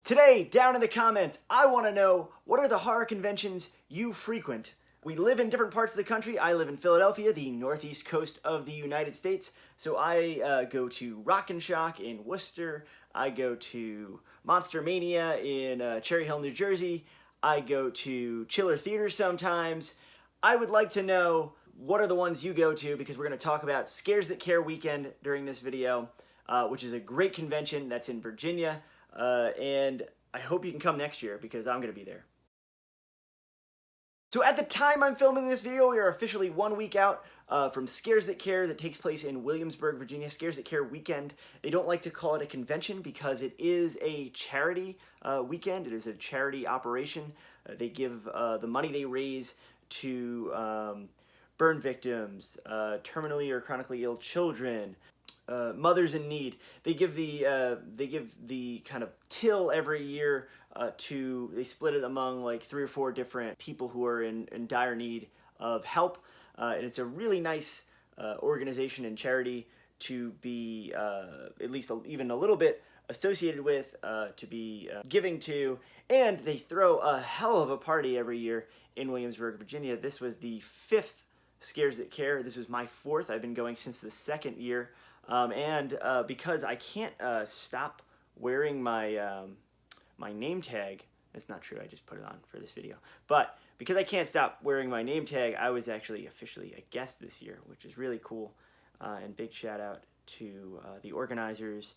Today, down in the comments, I want to know, what are the horror conventions you frequent? We live in different parts of the country. I live in Philadelphia, the northeast coast of the United States. So I go to Rock and Shock in Worcester. I go to Monster Mania in Cherry Hill, New Jersey. I go to Chiller Theater sometimes. I would like to know, what are the ones you go to, because we're going to talk about Scares That Care Weekend during this video, which is a great convention that's in Virginia. And I hope you can come next year because I'm going to be there. So at the time I'm filming this video, we are officially 1 week out from Scares That Care that takes place in Williamsburg, Virginia. Scares That Care Weekend. They don't like to call it a convention because it is a charity weekend. It is a charity operation. They give the money they raise to burn victims, terminally or chronically ill children, mothers in need. They give the kind of till every year they split it among like 3 or 4 different people who are in dire need of help. And it's a really nice organization and charity to be at least even a little bit associated with, to be giving to. And they throw a hell of a party every year in Williamsburg, Virginia. This was the 5th Scares That Care. This was my 4th. I've been going since the 2nd year. And because I can't stop wearing my my name tag, that's not true, I just put it on for this video, but because I can't stop wearing my name tag, I was actually officially a guest this year, which is really cool. And big shout out to the organizers,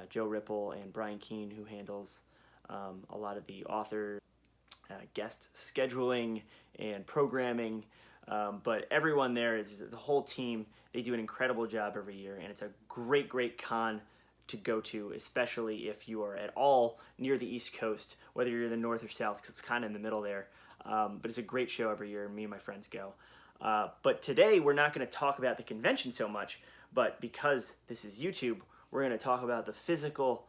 Joe Ripple and Brian Keene, who handles a lot of the author guest scheduling and programming. But everyone there, the whole team, they do an incredible job every year, and it's a great con to go to, especially if you are at all near the East Coast, whether you're in the north or south, because it's kind of in the middle there. But it's a great show every year, and me and my friends go. But today, we're not going to talk about the convention so much, but because this is YouTube, we're going to talk about the physical,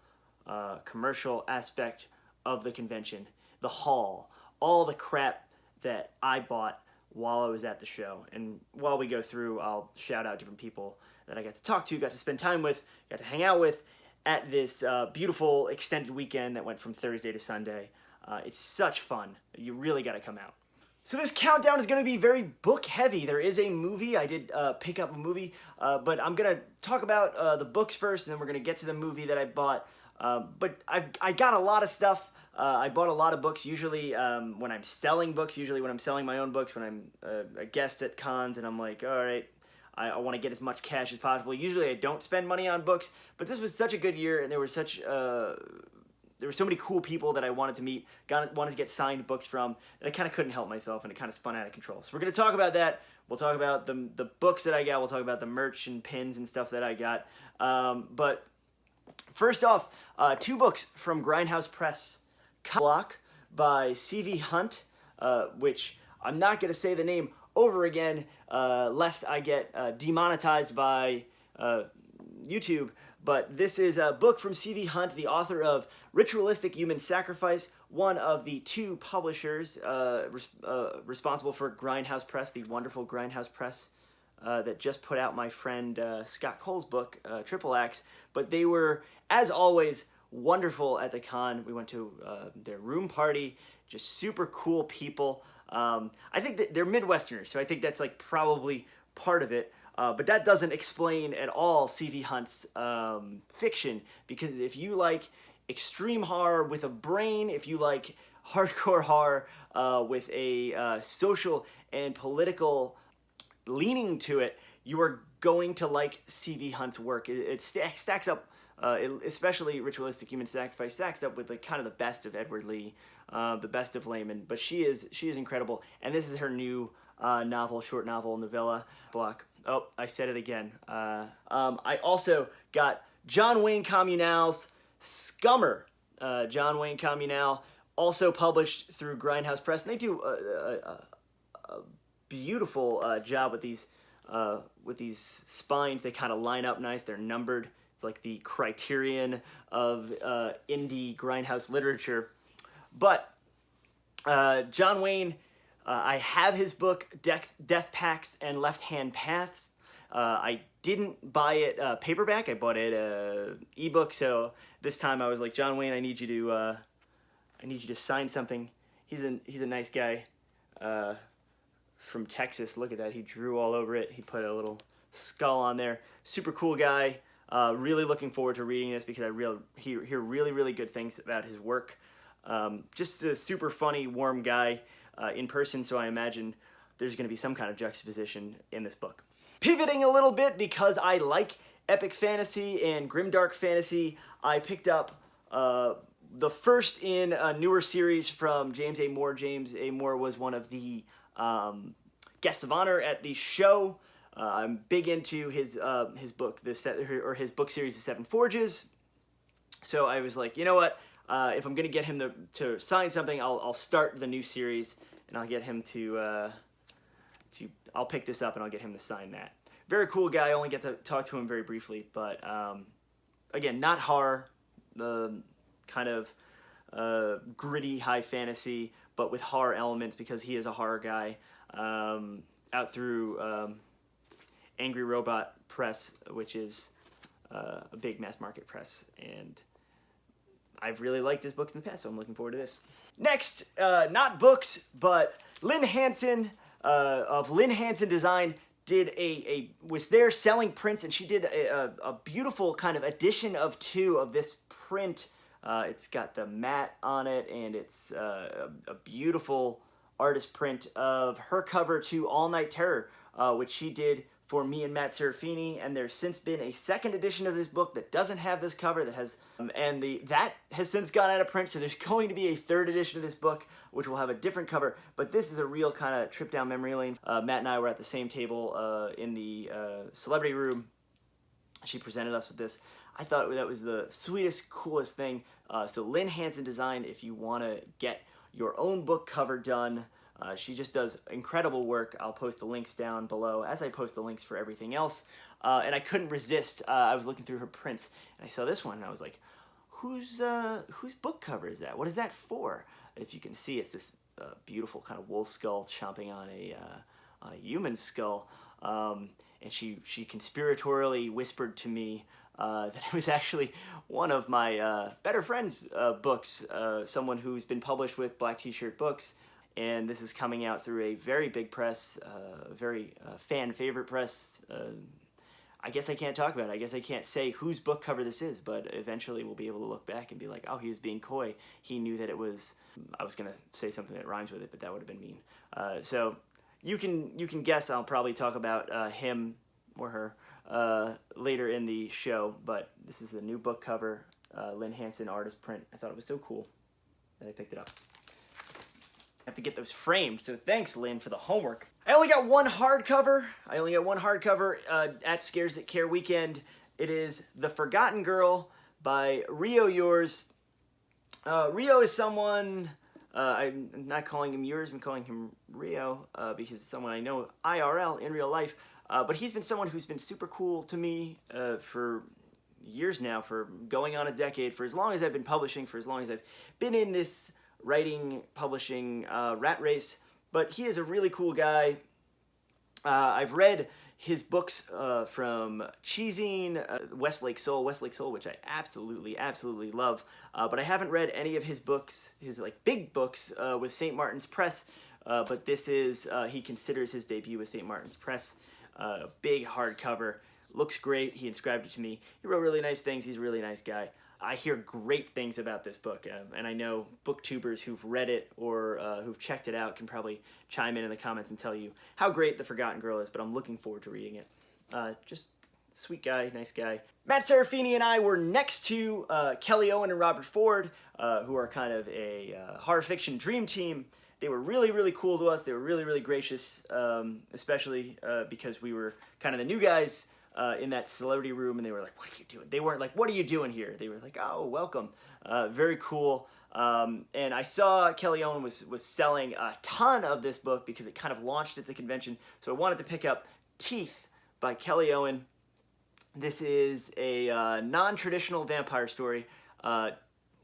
commercial aspect of the convention, the haul, all the crap that I bought while I was at the show. And while we go through, I'll shout out different people that I got to talk to, got to spend time with, got to hang out with at this beautiful extended weekend that went from Thursday to Sunday. It's such fun. You really got to come out. So this countdown is going to be very book heavy. There is a movie. I did pick up a movie, but I'm going to talk about the books first, and then we're going to get to the movie that I bought. But I got a lot of stuff. I bought a lot of books, usually when I'm selling books, usually when I'm selling my own books, when I'm a guest at cons, and I'm like, all right, I want to get as much cash as possible. Usually I don't spend money on books, but this was such a good year, and there were so many cool people that I wanted to meet, wanted to get signed books from, that I kind of couldn't help myself, and it kind of spun out of control. So we're going to talk about that. We'll talk about the books that I got. We'll talk about the merch and pins and stuff that I got. But first off, 2 books from Grindhouse Press. Block by C.V. Hunt, which I'm not going to say the name over again, lest I get demonetized by YouTube, but this is a book from C.V. Hunt, the author of Ritualistic Human Sacrifice, one of the 2 publishers responsible for Grindhouse Press, the wonderful Grindhouse Press that just put out my friend Scott Cole's book, Triple Axe. But they were, as always, wonderful at the con. We went to their room party, just super cool people. I think that they're Midwesterners, so I think that's like probably part of it. But that doesn't explain at all C.V. Hunt's fiction, because if you like extreme horror with a brain, if you like hardcore horror with a social and political leaning to it, you are going to like C.V. Hunt's work. It stacks up. Especially Ritualistic Human Sacrifice stacks up with kind of the best of Edward Lee, the best of Lehman, but she is incredible, and this is her new short novel novella block. Oh, I said it again. I also got John Wayne Communal's Scummer. John Wayne Communal, also published through Grindhouse Press, and they do a beautiful job with these spines. They kind of line up nice. They're numbered. It's like the criterion of indie grindhouse literature. But John Wayne, I have his book, Death Pacts and Left-Hand Paths. I didn't buy it paperback. I bought it ebook. So this time I was like, John Wayne, I need you to I need you to sign something. He's a nice guy from Texas. Look at that. He drew all over it. He put a little skull on there. Super cool guy. Really looking forward to reading this because I hear really, really good things about his work. Just a super funny, warm guy in person, so I imagine there's going to be some kind of juxtaposition in this book. Pivoting a little bit because I like epic fantasy and grimdark fantasy, I picked up the first in a newer series from James A. Moore. James A. Moore was one of the guests of honor at the show. I'm big into his book, his book series, The Seven Forges. So I was like, you know what? If I'm gonna get him to sign something, I'll start the new series and I'll get him I'll pick this up and I'll get him to sign that. Very cool guy. I only get to talk to him very briefly, but again, not horror, kind of gritty high fantasy, but with horror elements because he is a horror guy. Out through Angry Robot Press, which is a big mass market press, and I've really liked his books in the past, so I'm looking forward to this. Next, not books, but Lynn Hanson of Lynn Hanson Design was there selling prints, and she did a beautiful kind of edition of 2 of this print. It's got the mat on it, and it's a beautiful artist print of her cover to All Night Terror, which she did for me and Matt Serafini, and there's since been a second edition of this book that doesn't have this cover, that has that has since gone out of print, so there's going to be a third edition of this book, which will have a different cover, but this is a real kind of trip down memory lane. Matt and I were at the same table in the celebrity room. She presented us with this. I thought that was the sweetest, coolest thing. So Lynn Hanson Design, if you want to get your own book cover done, she just does incredible work. I'll post the links down below as I post the links for everything else. And I couldn't resist. I was looking through her prints and I saw this one and I was like, whose book cover is that? What is that for? If you can see, it's this beautiful kind of wolf skull chomping on a human skull. And she conspiratorially whispered to me that it was actually one of my better friends' books, someone who's been published with Black T-Shirt Books. And this is coming out through a very big press, very fan favorite press. I guess I can't talk about it. I guess I can't say whose book cover this is, but eventually we'll be able to look back and be like, oh, he was being coy. He knew that it was, I was going to say something that rhymes with it, but that would have been mean. So you can guess I'll probably talk about him or her later in the show, but this is the new book cover, Lynn Hanson artist print. I thought it was so cool that I picked it up. I have to get those framed, so thanks, Lynn, for the homework. I only got one hardcover. At Scares That Care weekend. It is The Forgotten Girl by Rio Yours. Rio is someone, I'm not calling him yours, I'm calling him Rio, because it's someone I know IRL, in real life. But he's been someone who's been super cool to me for years now, for going on a decade, for as long as I've been publishing, for as long as I've been in this writing, publishing rat race. But he is a really cool guy. I've read his books from Cheesing, Westlake Soul, which I absolutely love. But I haven't read any of his books, his like big books with St. Martin's Press. But this is, he considers his debut with St. Martin's Press. Big hardcover, looks great. He inscribed it to me. He wrote really nice things. He's a really nice guy. I hear great things about this book, and I know booktubers who've read it or who've checked it out can probably chime in the comments and tell you how great The Forgotten Girl is, but I'm looking forward to reading it. Just sweet guy, nice guy. Matt Serafini and I were next to Kelly Owen and Robert Ford, who are kind of a horror fiction dream team. They were really cool to us. They were really gracious, especially because we were kind of the new guys in that celebrity room, and they were like, what are you doing? They weren't like, what are you doing here? They were like, oh, welcome. Very cool. And I saw Kelly Owen was selling a ton of this book because it kind of launched at the convention. So I wanted to pick up Teeth by Kelly Owen. This is a non-traditional vampire story,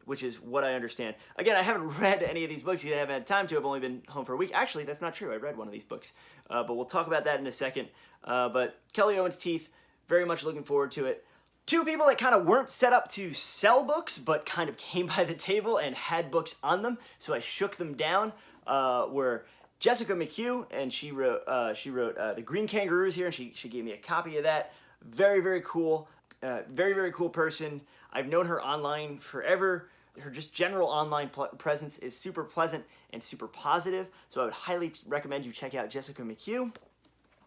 which is what I understand. Again, I haven't read any of these books because I haven't had time to. I've only been home for a week. Actually, that's not true. I read one of these books. But we'll talk about that in a second. But Kelly Owen's Teeth, very much looking forward to it. Two people that kind of weren't set up to sell books, but kind of came by the table and had books on them, so I shook them down, were Jessica McHugh, and she wrote The Green Kangaroos here, and she gave me a copy of that. Very, very cool. Very, very cool person. I've known her online forever. Her just general online presence is super pleasant and super positive, so I would highly recommend you check out Jessica McHugh.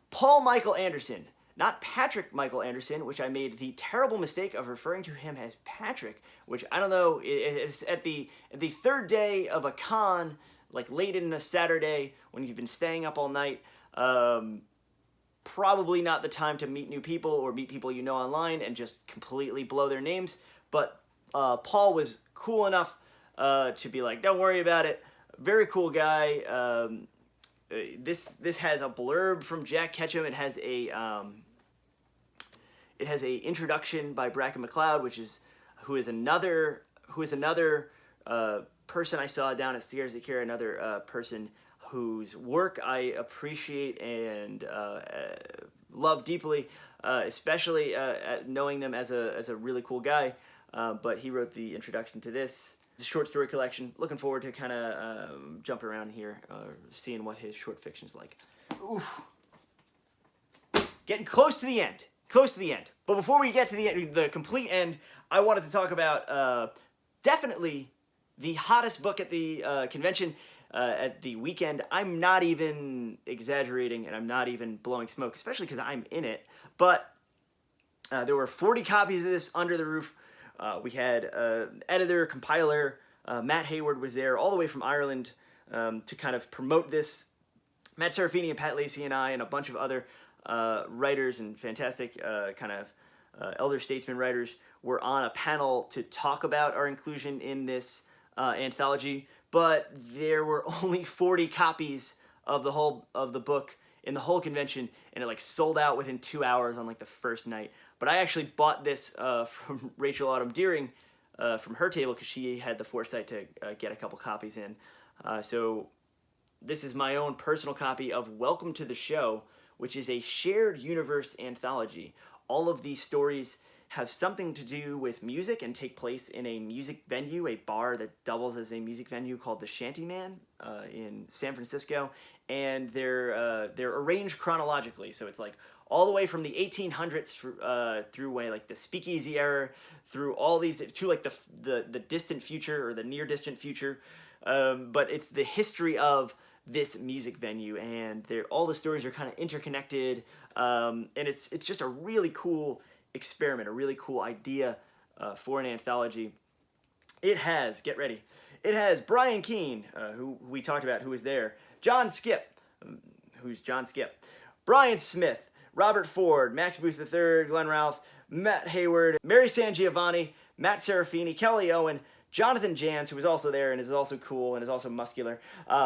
Paul Michael Anderson. Not Patrick Michael Anderson, which I made the terrible mistake of referring to him as Patrick, which I don't know, it's at the third day of a con, like late in a Saturday when you've been staying up all night. Probably not the time to meet new people or meet people you know online and just completely blow their names. But Paul was cool enough to be like, don't worry about it. Very cool guy. This has a blurb from Jack Ketchum. It has a introduction by Bracken McLeod, who is another person I saw down at Scares That Care, another person whose work I appreciate and love deeply, especially knowing them as a really cool guy. But he wrote the introduction to this. It's a short story collection. Looking forward to kind of jump around here, seeing what his short fiction's like. Oof. Getting close to the end. Close to the end. But before we get to the complete end, I wanted to talk about definitely the hottest book at the convention at the weekend. I'm not even exaggerating, and I'm not even blowing smoke, especially because I'm in it. But there were 40 copies of this under the roof. We had editor, compiler, Matt Hayward was there all the way from Ireland to kind of promote this. Matt Serafini and Pat Lacey and I and a bunch of other writers and fantastic kind of elder statesman writers were on a panel to talk about our inclusion in this anthology, but there were only 40 copies of the book in the whole convention, and it like sold out within 2 hours on like the first night. But I actually bought this from Rachel Autumn Deering from her table because she had the foresight to get a couple copies in. So this is my own personal copy of Welcome to the Show, which is a shared universe anthology. All of these stories have something to do with music and take place in a music venue, a bar that doubles as a music venue called the Shantyman in San Francisco, and they're arranged chronologically. So it's like all the way from the 1800s through way like the Speakeasy era, through all these to like the distant future or the near distant future. But it's the history of this music venue, and all the stories are kind of interconnected, and it's just a really cool experiment, a really cool idea for an anthology. It has, get ready, it has Brian Keene, who we talked about, who was there, John Skip, who's John Skip, Brian Smith, Robert Ford, Max Booth III, Glenn Ralph, Matt Hayward, Mary San Giovanni, Matt Serafini, Kelly Owen, Jonathan Jans, who was also there and is also cool and is also muscular,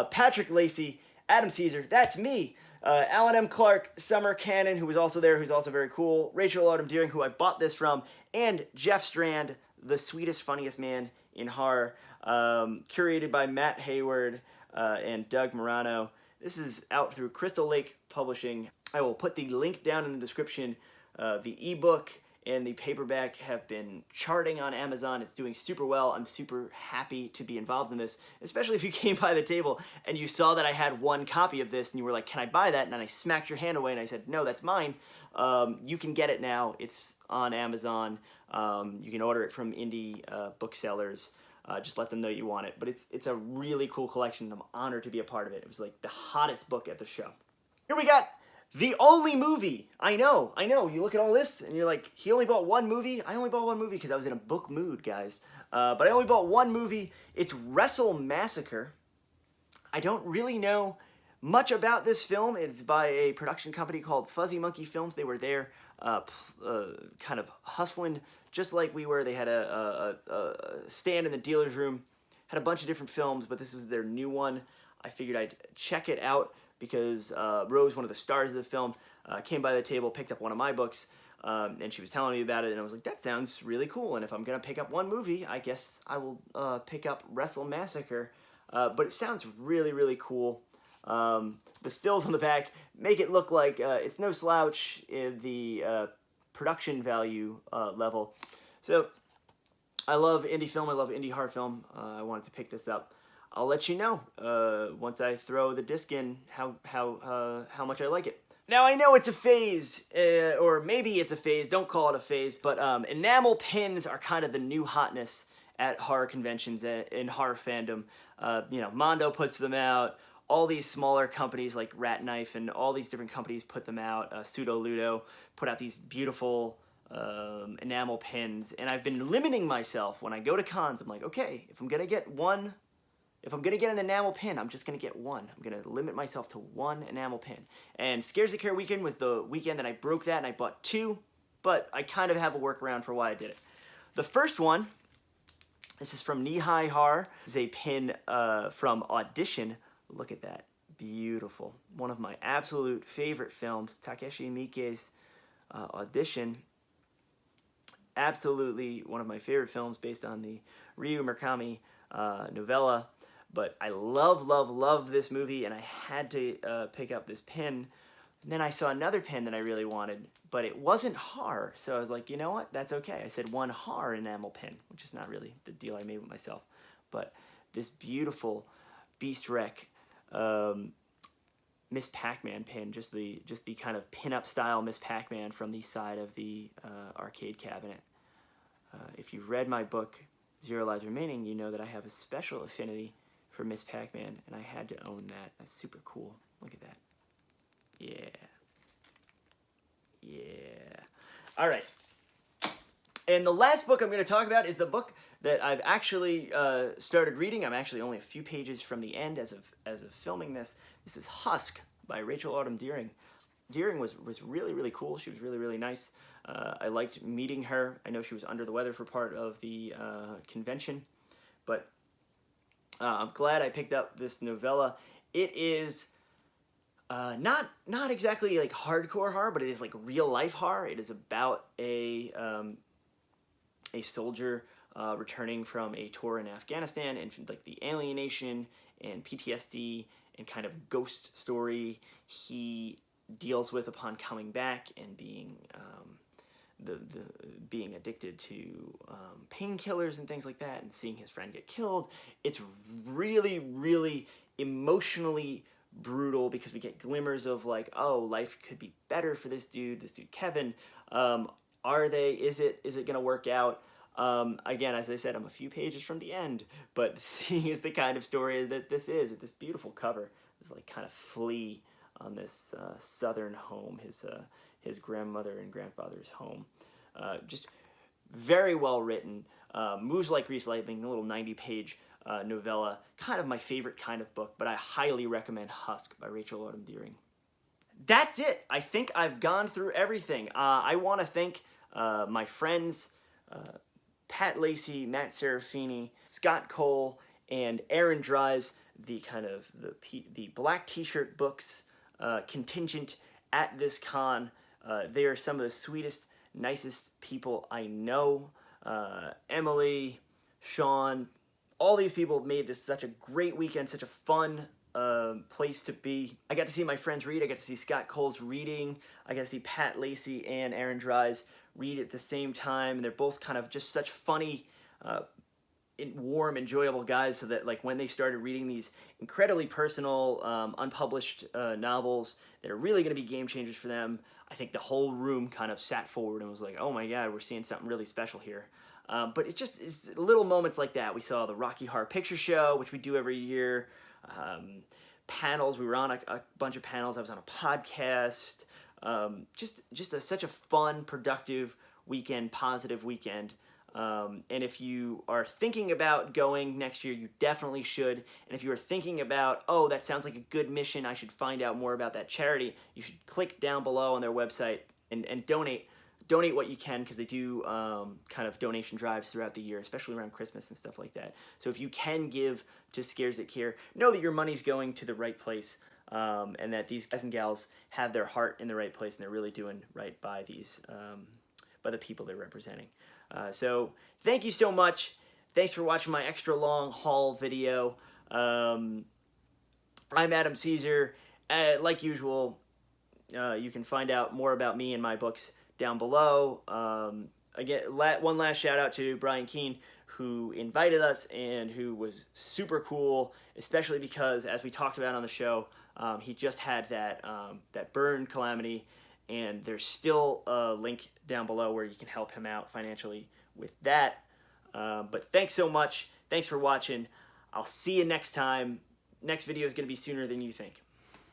Patrick Lacey, Adam Caesar, that's me, Alan M. Clark, Summer Cannon, who was also there, who's also very cool, Rachel Autumn Deering, who I bought this from, and Jeff Strand, the sweetest, funniest man in horror, curated by Matt Hayward and Doug Morano. This is out through Crystal Lake Publishing. I will put the link down in the description. The ebook and the paperback have been charting on Amazon. It's doing super well. I'm super happy to be involved in this, especially if you came by the table and you saw that I had one copy of this and you were like, can I buy that? And then I smacked your hand away and I said, no, that's mine. You can get it now. It's on Amazon. You can order it from indie booksellers. Just let them know you want it. But it's a really cool collection. I'm honored to be a part of it. It was like the hottest book at the show. Here we got the only movie. I know. You look at all this and you're like, he only bought one movie? I only bought one movie because I was in a book mood, guys. But I only bought one movie. It's Wrestle Massacre. I don't really know much about this film. It's by a production company called Fuzzy Monkey Films. They were there kind of hustling just like we were. They had a stand in the dealer's room, had a bunch of different films, but this was their new one. I figured I'd check it out because Rose, one of the stars of the film, came by the table, picked up one of my books, and she was telling me about it, and I was like, that sounds really cool, and if I'm going to pick up one movie, I guess I will pick up Wrestle Massacre, but it sounds really, really cool. The stills on the back make it look like it's no slouch. The production value level. So I love indie film. I love indie horror film. I wanted to pick this up. I'll let you know once I throw the disc in how much I like it. Now I know it's a phase, or maybe it's a phase. Don't call it a phase, but enamel pins are kind of the new hotness at horror conventions in horror fandom. You know, Mondo puts them out. All these smaller companies like Rat Knife and all these different companies put them out. Pseudo Ludo put out these beautiful enamel pins, and I've been limiting myself when I go to cons. I'm like, okay, if I'm gonna get an enamel pin, I'm just gonna get one. I'm gonna limit myself to one enamel pin. And Scares That Care weekend was the weekend that I broke that, and I bought two, but I kind of have a workaround for why I did it. The first one, this is from Knee High Horror. This is a pin from Audition. Look at that, beautiful. One of my absolute favorite films, Takeshi Miike's Audition. Absolutely one of my favorite films based on the Ryu Murakami novella. But I love this movie, and I had to pick up this pin. And then I saw another pin that I really wanted, but it wasn't horror. So I was like, you know what? That's okay. I said one horror enamel pin, which is not really the deal I made with myself. But this beautiful Beast Wreck Miss Pac-Man pin, just the kind of pin-up style Miss Pac-Man from the side of the arcade cabinet. If you've read my book, Zero Lives Remaining, you know that I have a special affinity for Miss Pac-Man, and I had to own that. That's super cool. Look at that. Yeah. Yeah. All right. And the last book I'm going to talk about is the book that I've actually started reading. I'm actually only a few pages from the end as of filming this. This is Husk by Rachel Autumn Deering. Deering was really cool. She was really nice. I liked meeting her. I know she was under the weather for part of the convention, but I'm glad I picked up this novella. It is not exactly like hardcore horror, but it is like real life horror. It is about a soldier returning from a tour in Afghanistan, and like the alienation and PTSD and kind of ghost story he deals with upon coming back and being being addicted to painkillers and things like that, and seeing his friend get killed. It's really emotionally brutal, because we get glimmers of like, oh, life could be better for this dude Kevin. Is it gonna work out? Again, as I said, I'm a few pages from the end, but seeing is the kind of story that this is, with this beautiful cover. This like kind of flea on this southern home, his grandmother and grandfather's home. Just very well written, moves like grease lightning, a little 90-page novella. Kind of my favorite kind of book, but I highly recommend Husk by Rachel Autumn Deering. That's it. I think I've gone through everything. I want to thank my friends, Pat Lacey, Matt Serafini, Scott Cole, and Aaron Dries, the black t-shirt books contingent at this con. They are some of the sweetest, nicest people I know. Emily, Sean, all these people made this such a great weekend, such a fun place to be. I got to see my friends read. I got to see Scott Cole's reading. I got to see Pat Lacey and Aaron Dries read at the same time. And they're both kind of just such funny, warm, enjoyable guys, so that like when they started reading these incredibly personal, unpublished novels that are really going to be game changers for them, I think the whole room kind of sat forward and was like, oh my God, we're seeing something really special here. But it's little moments like that. We saw the Rocky Horror Picture Show, which we do every year. Panels, we were on a bunch of panels. I was on a podcast. Such a fun, productive weekend, positive weekend. And if you are thinking about going next year, you definitely should. And if you are thinking about, oh, that sounds like a good mission, I should find out more about that charity, you should click down below on their website and donate. Donate what you can, because they do kind of donation drives throughout the year, especially around Christmas and stuff like that. So if you can give to Scares That Care, know that your money's going to the right place, and that these guys and gals have their heart in the right place, and they're really doing right by these by the people they're representing. So thank you so much. Thanks for watching my extra long haul video. I'm Adam Caesar. Like usual, you can find out more about me and my books down below. Again, one last shout out to Brian Keene, who invited us and who was super cool, especially because, as we talked about on the show, he just had that burn calamity, and there's still a link down below where you can help him out financially with that. But thanks so much. Thanks for watching. I'll see you next time. Next video is going to be sooner than you think.